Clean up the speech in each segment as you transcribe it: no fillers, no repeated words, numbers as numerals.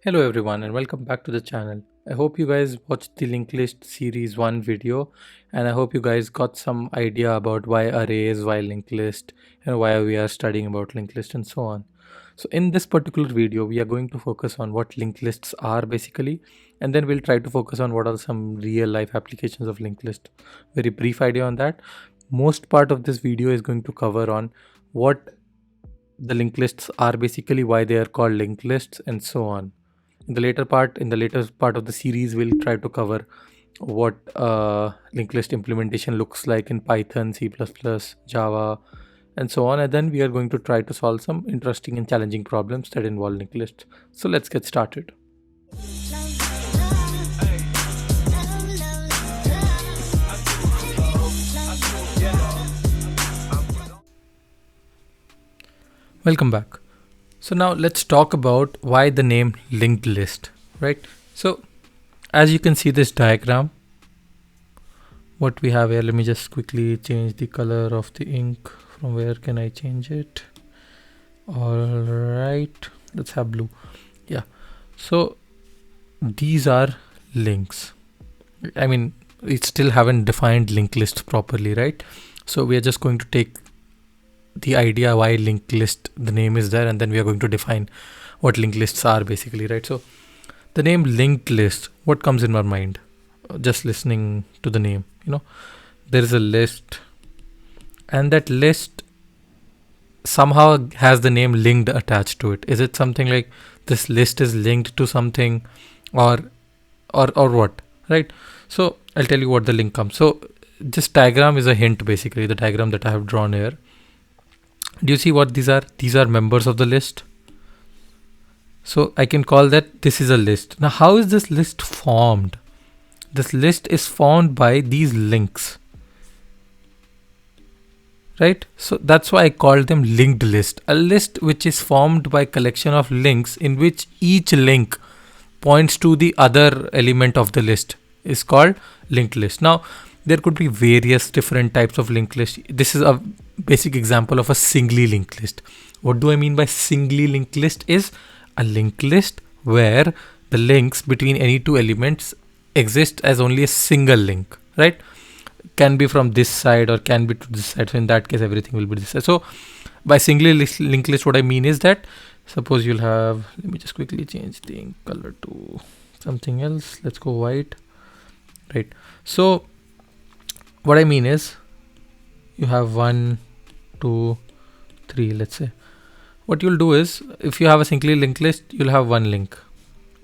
Hello everyone and welcome back to the channel. I hope you guys watched the linked list series 1 video, and I hope you guys got some idea about why arrays, why linked list, and why we are studying about linked list and so on. So in this particular video we are going to focus on what linked lists are basically, and then we'll try to focus on what are some real life applications of linked list. Very brief idea on that. Most part of this video is going to cover on what the linked lists are basically, why they are called linked lists and so on. In the later part of the series, we'll try to cover what linked list implementation looks like in Python, C++, Java, and so on. And then we are going to try to solve some interesting and challenging problems that involve linked lists. So let's get started. Welcome back. So now let's talk about why the name linked list, right? So as you can see this diagram, what we have here, let me just quickly change the color of the ink. From where can I change it? All right, let's have blue. Yeah. So these are links. I mean, we still haven't defined linked list properly, right? So we are just going to take the idea why linked list, the name is there, and then we are going to define what linked lists are basically, right? So the name linked list, what comes in our mind just listening to the name? There is a list, and that list somehow has the name linked attached to it. Is it something like this list is linked to something, or what, right? So I'll tell you what the link comes. So this diagram is a hint, basically the diagram that I have drawn here. Do you see what these are? These are members of the list. So I can call that this is a list. Now how is this list formed? This list is formed by these links, right? So that's why I called them linked list. A list which is formed by collection of links in which each link points to the other element of the list is called linked list. Now there could be various different types of linked list. This is a basic example of a singly linked list. What do I mean by singly linked list? Is a linked list where the links between any two elements exist as only a single link, right? Can be from this side or can be to this side. So in that case, everything will be this side. So by singly linked list, what I mean is that suppose you'll have, let me just quickly change the ink color to something else. Let's go white, right? So what I mean is you have 1, 2, 3, let's say. What you'll do is, if you have a singly linked list, you'll have one link,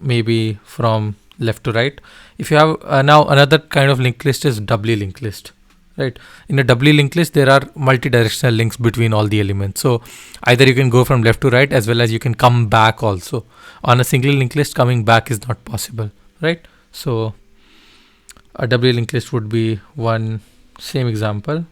maybe from left to right. If you have now another kind of linked list is doubly linked list, right? In a doubly linked list, there are multi-directional links between all the elements. So either you can go from left to right, as well as you can come back also. On a singly linked list, coming back is not possible, right? So a doubly linked list would be one, same example,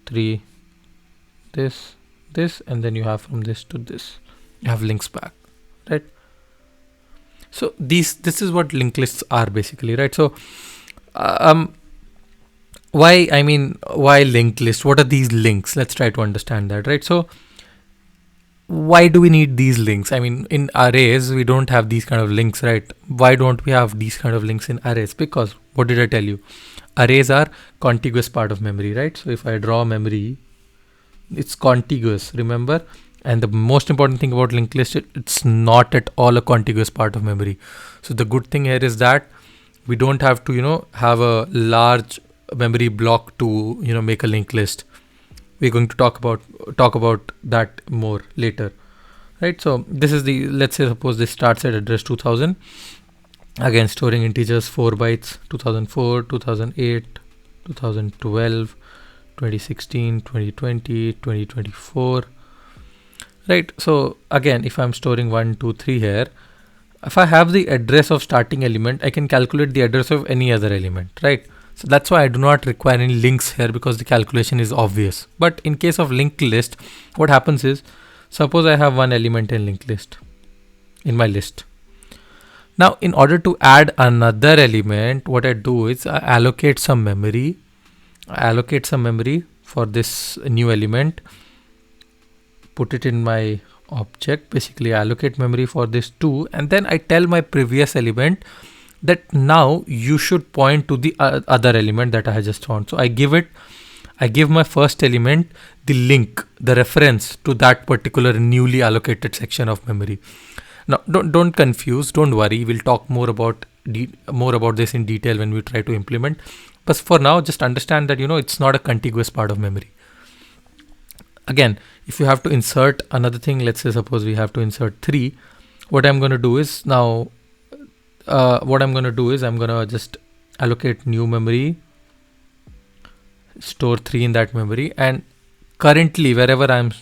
3, this, and then you have from this to this, you have links back, right? So this is what linked lists are basically, right? So why linked list? What are these links? Let's try to understand that, right? So why do we need these links? I mean, in arrays we don't have these kind of links, right? Why don't we have these kind of links in arrays? Because what did I tell you? Arrays are contiguous part of memory, right? So if I draw memory, it's contiguous, remember? And the most important thing about linked list, it's not at all a contiguous part of memory. So the good thing here is that we don't have to, have a large memory block to, make a linked list. We're going to talk about that more later, right? So this is let's say suppose this starts at address 2000. Again, storing integers 4 bytes, 2004, 2008, 2012, 2016, 2020, 2024. Right. So again, if I'm storing 1, 2, 3 here, if I have the address of starting element, I can calculate the address of any other element, right? So that's why I do not require any links here, because the calculation is obvious. But in case of linked list, what happens is, suppose I have one element in linked list, in my list. Now, in order to add another element, what I do is I allocate some memory. for this new element, put it in my object, basically allocate memory for this 2, and then I tell my previous element that now you should point to the other element that I just found. So I give my first element the link, the reference to that particular newly allocated section of memory. Now don't confuse, don't worry, we'll talk more about this in detail when we try to implement. But for now, just understand that it's not a contiguous part of memory. Again, if you have to insert another thing, let's say suppose we have to insert 3, what I'm going to do is I'm going to just allocate new memory, store 3 in that memory, and currently wherever I'm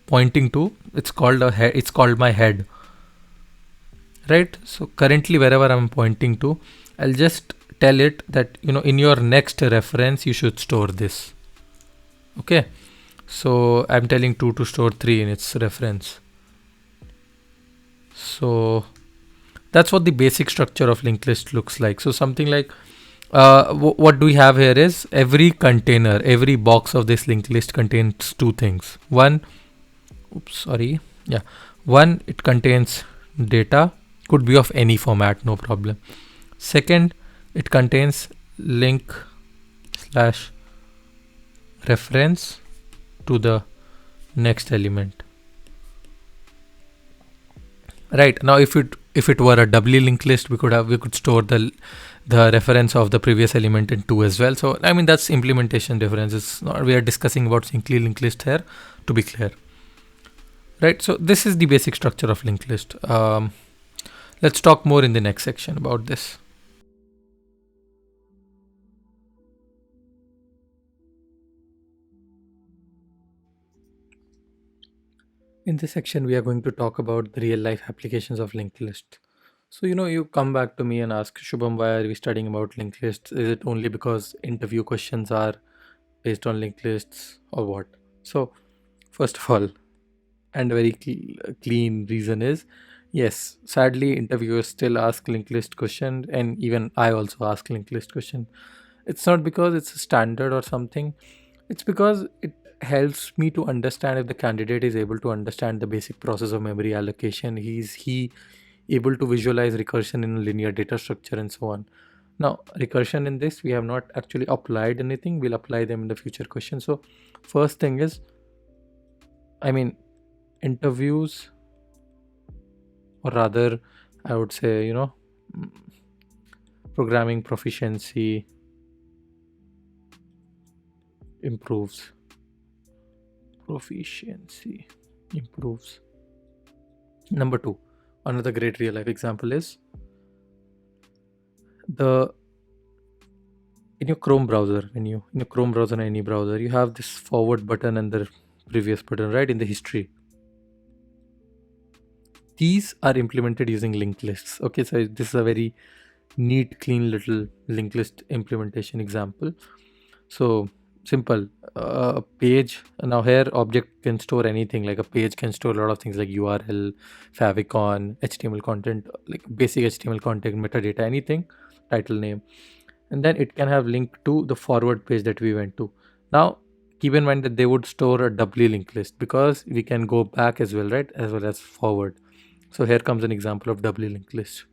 pointing to, it's called my head, right? So currently wherever I'm pointing to, I'll just tell it that in your next reference you should store this. Okay, so I'm telling 2 to store 3 in its reference. So that's what the basic structure of linked list looks like. So something like what do we have here is every box of this linked list contains 2 things. One, it contains data, could be of any format, no problem. Second, it contains link / reference to the next element. Right, now if it were a doubly linked list, we could store the reference of the previous element in 2 as well. So I mean, that's implementation difference. It's not, we are discussing about singly linked list here, to be clear. Right, so this is the basic structure of linked list. Let's talk more in the next section about this. In this section, we are going to talk about the real life applications of linked list. So, you come back to me and ask, Shubham, why are we studying about linked lists? Is it only because interview questions are based on linked lists or what? So, first of all, and a very clean reason is, yes, sadly, interviewers still ask linked list questions, and even I also ask linked list question. It's not because it's a standard or something. It's because it helps me to understand if the candidate is able to understand the basic process of memory allocation. He able to visualize recursion in a linear data structure and so on. Now, recursion in this, we have not actually applied anything. We'll apply them in the future question. So first thing is, I mean, interviews, or rather, I would say, programming proficiency improves. Number 2, another great real life example is in your Chrome browser, in your Chrome browser or any browser, you have this forward button and the previous button, right, in the history. These are implemented using linked lists. Okay, so this is a very neat, clean little linked list implementation example. So simple, a page. Now here object can store anything, like a page can store a lot of things like URL, favicon, HTML content, like basic HTML content, metadata, anything, title, name, and then it can have link to the forward page that we went to. Now keep in mind that they would store a doubly linked list because we can go back as well, right, as well as forward. So here comes an example of doubly linked list.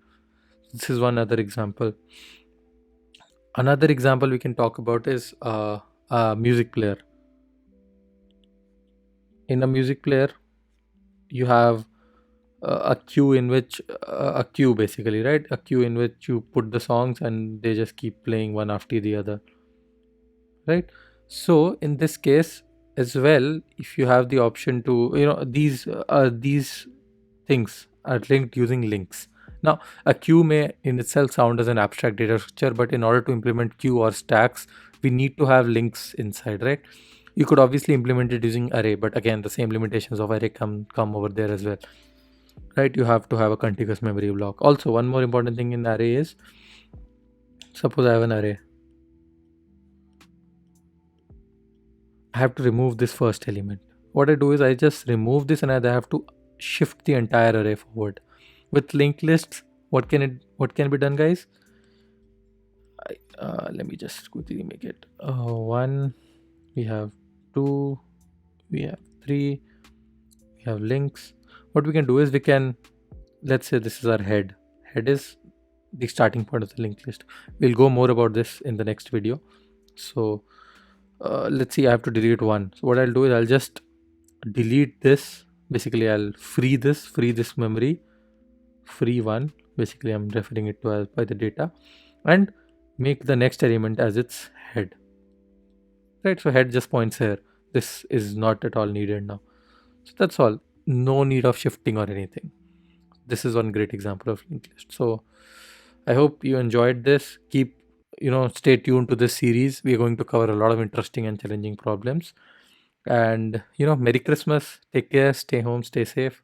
This is one other example. Another example we can talk about is a music player. In a music player, you have a queue in which a queue basically, right? A queue in which you put the songs and they just keep playing one after the other, right? So in this case as well, if you have the option to, these things are linked using links. Now, a queue may in itself sound as an abstract data structure, but in order to implement queue or stacks, we need to have links inside, right? You could obviously implement it using array, but again, the same limitations of array come over there as well, right? You have to have a contiguous memory block. Also, one more important thing in array is, suppose I have an array. I have to remove this first element. What I do is I just remove this and I have to shift the entire array forward. With linked lists, what can be done, guys? Let me just quickly make it 1. We have 2, we have 3, we have links. what we can do is we can, let's say this is our head. Head is the starting point of the linked list. We'll go more about this in the next video. So let's see, I have to delete one. So what I'll do is I'll just delete this. Basically, I'll free this memory, free one. Basically, I'm referring it to as by the data, and make the next element as its head. Right. So head just points here. This is not at all needed now. So that's all. No need of shifting or anything. This is one great example of linked list. So I hope you enjoyed this. Keep, stay tuned to this series. We are going to cover a lot of interesting and challenging problems. And Merry Christmas. Take care. Stay home. Stay safe.